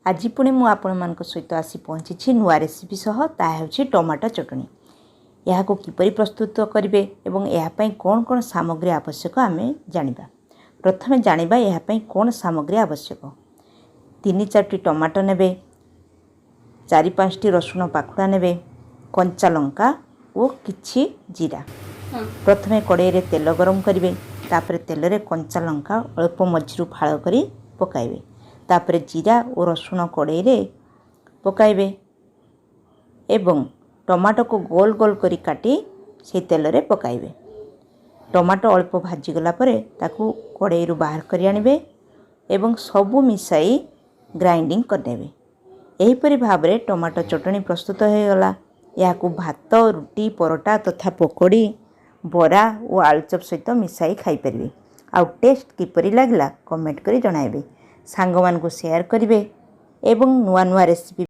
आज पुणी मु आपण सहित आसी पहुँची नुआ रेसिपी सह ताहा हेउछि टमाटो चटनी। यह किपरि प्रस्तुत करेंगे एवं यापाई कौन कौन सामग्री आवश्यक आमे जानिबा। प्रथमे जानिबा यापाई कौन सामग्री आवश्यक। 3-4टी टमाटो नेबे, 4-5टी रसुण पाखुड़ा नेबे, कंचा लंका और किछि जीरा। प्रथमे कड़ाई रे तेल गरम करेंगे, तापर तेल रे कंचा लंका अल्प मझिरु फाड़ करी पकाइबे, तापर जीरा और रसुण कड़ाई रे पकाइबे एवं टमाटो को गोल गोल करी काटी से तेल रे पकाइबे। टमाटो अल्प भाजी गला परे ताकू कड़ाई रु बाहर करी आनिबे एवं सबु मिसाई ग्राइंडिंग करनेबे। एहीपरि भाबरे टमाटो चटनी प्रस्तुत हो गला। याकू भात, रुटी, परोटा तथा पकोड़ी, बरा और आलुचप सहित मिसाई खाई परिबे। आउ टेस्ट किपरि लागला कमेंट करी जणाइबे। सांग मानकु शेयर करिवे एवं नुआ नुआ रेसिपी